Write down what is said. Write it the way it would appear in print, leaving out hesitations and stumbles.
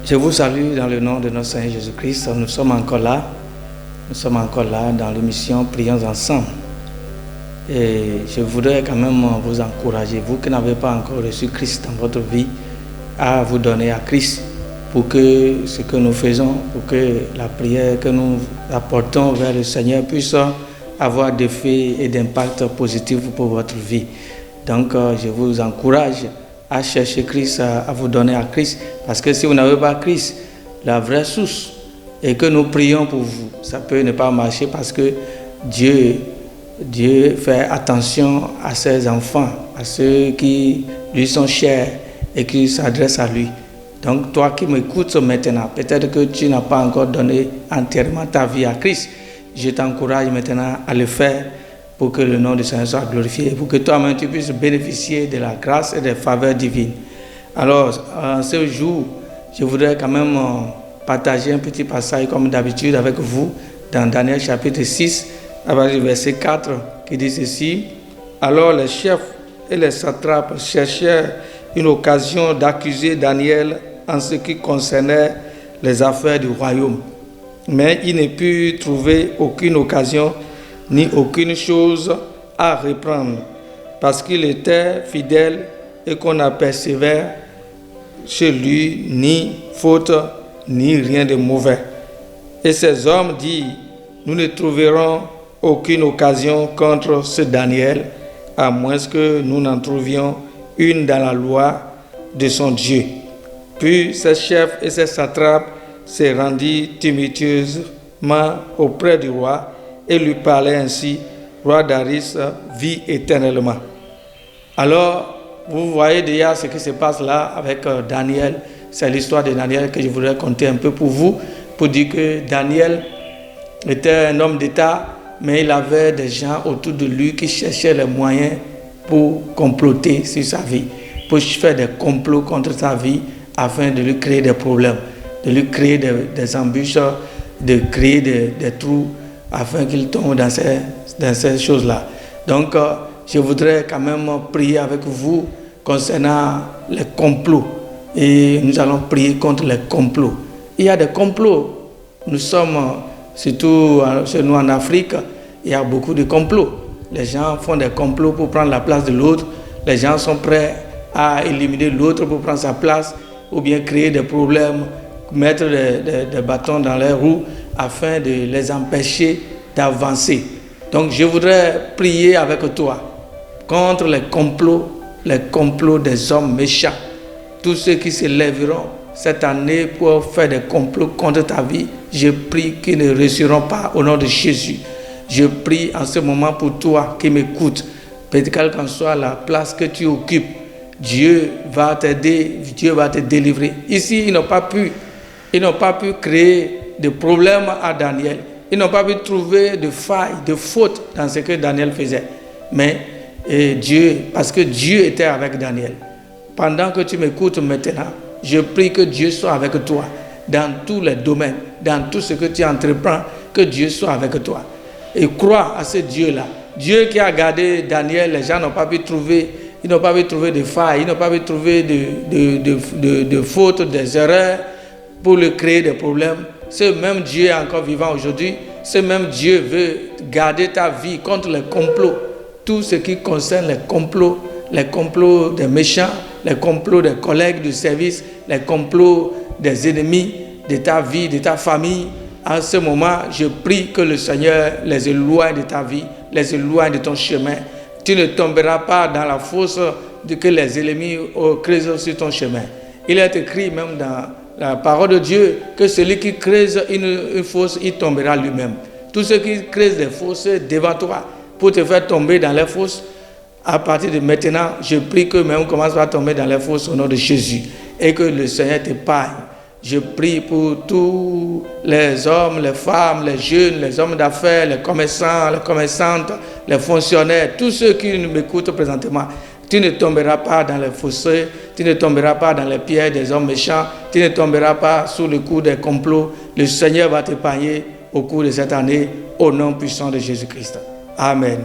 Je vous salue dans le nom de notre Seigneur Jésus-Christ. Nous sommes encore là dans l'émission Prions ensemble. Et je voudrais quand même vous encourager, vous qui n'avez pas encore reçu Christ dans votre vie, à vous donner à Christ pour que ce que nous faisons, pour que la prière que nous apportons vers le Seigneur puisse avoir d'effets et d'impact positifs pour votre vie. Donc je vous encourage à chercher Christ, à vous donner à Christ, parce que si vous n'avez pas Christ, la vraie source, et que nous prions pour vous, ça peut ne pas marcher parce que Dieu fait attention à ses enfants, à ceux qui lui sont chers et qui s'adressent à lui. Donc toi qui m'écoutes maintenant, peut-être que tu n'as pas encore donné entièrement ta vie à Christ, je t'encourage maintenant à le faire pour que le nom du Seigneur soit glorifié, pour que toi-même tu puisses bénéficier de la grâce et des faveurs divines. Alors, ce jour, je voudrais quand même partager un petit passage comme d'habitude avec vous dans Daniel chapitre 6, avec le verset 4 qui dit ceci. Alors les chefs et les satrapes cherchèrent une occasion d'accuser Daniel en ce qui concernait les affaires du royaume. Mais ils ne purent trouver aucune occasion ni aucune chose à reprendre, parce qu'il était fidèle et qu'on n'apercevait chez lui ni faute ni rien de mauvais. Et ces hommes dirent, nous ne trouverons aucune occasion contre ce Daniel, à moins que nous n'en trouvions une dans la loi de son Dieu. Puis ces chefs et ces satrapes se rendirent tumultueusement auprès du roi et lui parlaient ainsi, roi Darius vit éternellement. Alors, vous voyez déjà ce qui se passe là avec Daniel. C'est l'histoire de Daniel que je voudrais conter un peu pour vous, pour dire que Daniel était un homme d'État, mais il avait des gens autour de lui qui cherchaient les moyens pour comploter sur sa vie, pour faire des complots contre sa vie, afin de lui créer des problèmes, de lui créer des embûches, de créer des trous, afin qu'il tombe dans ces choses-là. Donc, je voudrais quand même prier avec vous concernant les complots. Et nous allons prier contre les complots. Il y a des complots. Nous sommes, surtout chez nous en Afrique, il y a beaucoup de complots. Les gens font des complots pour prendre la place de l'autre. Les gens sont prêts à éliminer l'autre pour prendre sa place, ou bien créer des problèmes, mettre des bâtons dans les roues afin de les empêcher d'avancer. Donc je voudrais prier avec toi contre les complots des hommes méchants. Tous ceux qui se lèveront cette année pour faire des complots contre ta vie, je prie qu'ils ne réussiront pas au nom de Jésus. Je prie en ce moment pour toi qui m'écoutes, quelle qu'en soit la place que tu occupes, Dieu va t'aider, Dieu va te délivrer. Ici, ils n'ont pas pu créer de problèmes à Daniel. Ils n'ont pas pu trouver de failles, de fautes dans ce que Daniel faisait. Mais Dieu, parce que Dieu était avec Daniel. Pendant que tu m'écoutes maintenant, je prie que Dieu soit avec toi dans tous les domaines, dans tout ce que tu entreprends, que Dieu soit avec toi. Et crois à ce Dieu-là. Dieu qui a gardé Daniel, les gens n'ont pas pu trouver, ils n'ont pas pu trouver de failles, ils n'ont pas pu trouver de fautes, des erreurs pour lui créer des problèmes. Ce même Dieu est encore vivant aujourd'hui. Ce même Dieu veut garder ta vie contre les complots. Tout ce qui concerne les complots des méchants, les complots des collègues du service, les complots des ennemis de ta vie, de ta famille. En ce moment, je prie que le Seigneur les éloigne de ta vie, les éloigne de ton chemin. Tu ne tomberas pas dans la fosse que les ennemis creusent sur ton chemin. Il est écrit même dans la parole de Dieu que celui qui creuse une fosse, il tombera lui-même. Tous ceux qui creusent des fosses devant toi pour te faire tomber dans les fosses, à partir de maintenant, je prie que même commence à tomber dans les fosses au nom de Jésus et que le Seigneur t'épargne. Je prie pour tous les hommes, les femmes, les jeunes, les hommes d'affaires, les commerçants, les commerçantes, les fonctionnaires, tous ceux qui m'écoutent présentement. Tu ne tomberas pas dans les fossés, tu ne tomberas pas dans les pièges des hommes méchants, tu ne tomberas pas sous le coup des complots. Le Seigneur va t'épargner au cours de cette année, au nom puissant de Jésus-Christ. Amen.